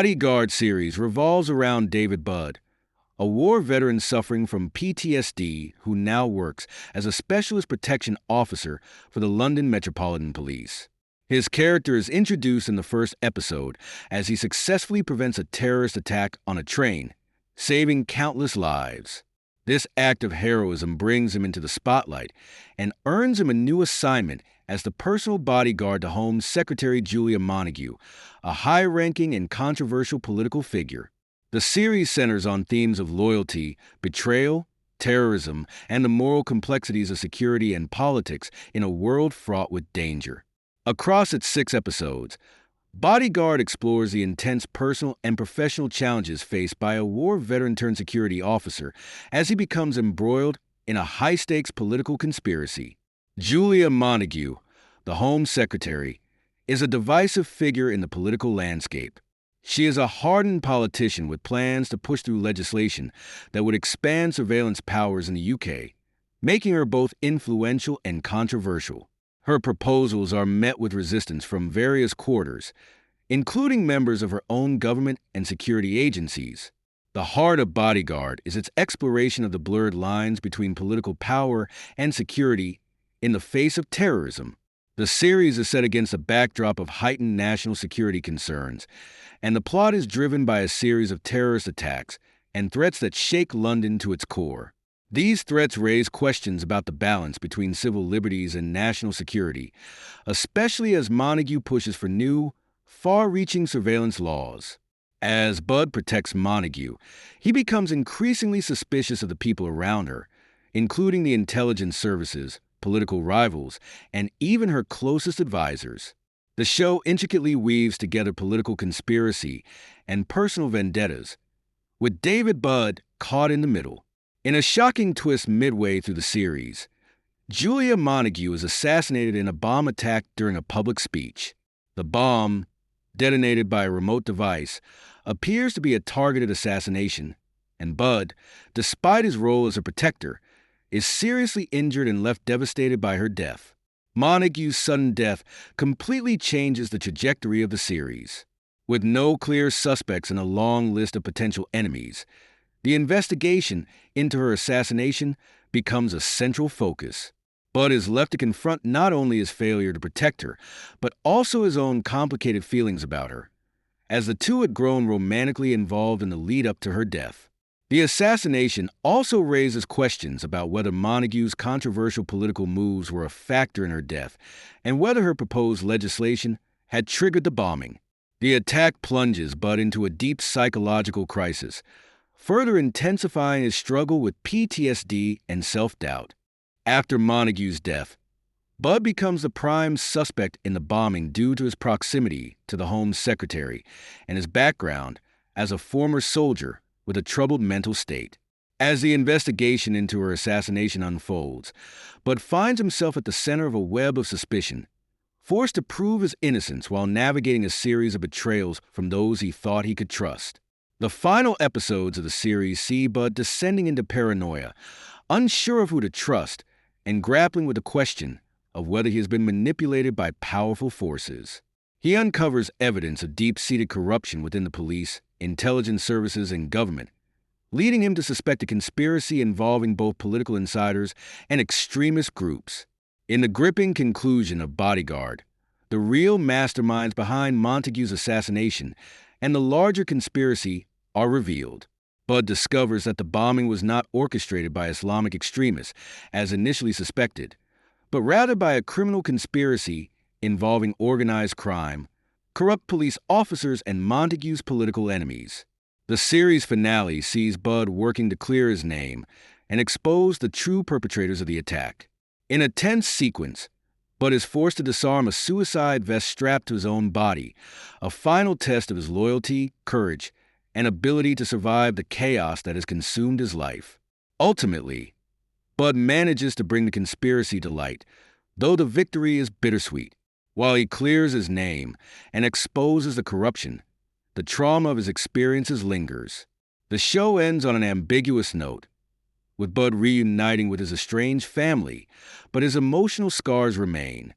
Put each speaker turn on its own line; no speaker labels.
Bodyguard series revolves around David Budd, a war veteran suffering from PTSD who now works as a specialist protection officer for the London Metropolitan Police. His character is introduced in the first episode as he successfully prevents a terrorist attack on a train, saving countless lives. This act of heroism brings him into the spotlight and earns him a new assignment as the personal bodyguard to Home Secretary Julia Montague, a high-ranking and controversial political figure. The series centers on themes of loyalty, betrayal, terrorism, and the moral complexities of security and politics in a world fraught with danger. Across its 6 episodes, Bodyguard explores the intense personal and professional challenges faced by a war veteran-turned-security officer as he becomes embroiled in a high-stakes political conspiracy. Julia Montague, the Home Secretary, is a divisive figure in the political landscape. She is a hardened politician with plans to push through legislation that would expand surveillance powers in the UK, making her both influential and controversial. Her proposals are met with resistance from various quarters, including members of her own government and security agencies. The heart of Bodyguard is its exploration of the blurred lines between political power and security in the face of terrorism. The series is set against a backdrop of heightened national security concerns, and the plot is driven by a series of terrorist attacks and threats that shake London to its core. These threats raise questions about the balance between civil liberties and national security, especially as Montague pushes for new, far-reaching surveillance laws. As Budd protects Montague, he becomes increasingly suspicious of the people around her, including the intelligence services, political rivals, and even her closest advisors. The show intricately weaves together political conspiracy and personal vendettas, with David Budd caught in the middle. In a shocking twist midway through the series, Julia Montague is assassinated in a bomb attack during a public speech. The bomb, detonated by a remote device, appears to be a targeted assassination, and Budd, despite his role as a protector, is seriously injured and left devastated by her death. Montague's sudden death completely changes the trajectory of the series. With no clear suspects and a long list of potential enemies, the investigation into her assassination becomes a central focus. Budd is left to confront not only his failure to protect her, but also his own complicated feelings about her, as the two had grown romantically involved in the lead-up to her death. The assassination also raises questions about whether Montague's controversial political moves were a factor in her death, and whether her proposed legislation had triggered the bombing. The attack plunges Budd into a deep psychological crisis, further intensifying his struggle with PTSD and self-doubt. After Montague's death, Budd becomes the prime suspect in the bombing due to his proximity to the Home Secretary and his background as a former soldier with a troubled mental state. As the investigation into her assassination unfolds, Budd finds himself at the center of a web of suspicion, forced to prove his innocence while navigating a series of betrayals from those he thought he could trust. The final episodes of the series see Budd descending into paranoia, unsure of who to trust, and grappling with the question of whether he has been manipulated by powerful forces. He uncovers evidence of deep-seated corruption within the police, intelligence services, and government, leading him to suspect a conspiracy involving both political insiders and extremist groups. In the gripping conclusion of Bodyguard, the real masterminds behind Montague's assassination and the larger conspiracy are revealed. Budd discovers that the bombing was not orchestrated by Islamic extremists, as initially suspected, but rather by a criminal conspiracy involving organized crime, corrupt police officers, and Montague's political enemies. The series finale sees Budd working to clear his name and expose the true perpetrators of the attack. In a tense sequence, Budd is forced to disarm a suicide vest strapped to his own body, a final test of his loyalty, courage, and ability to survive the chaos that has consumed his life. Ultimately, Budd manages to bring the conspiracy to light, though the victory is bittersweet. While he clears his name and exposes the corruption, the trauma of his experiences lingers. The show ends on an ambiguous note, with Budd reuniting with his estranged family, but his emotional scars remain.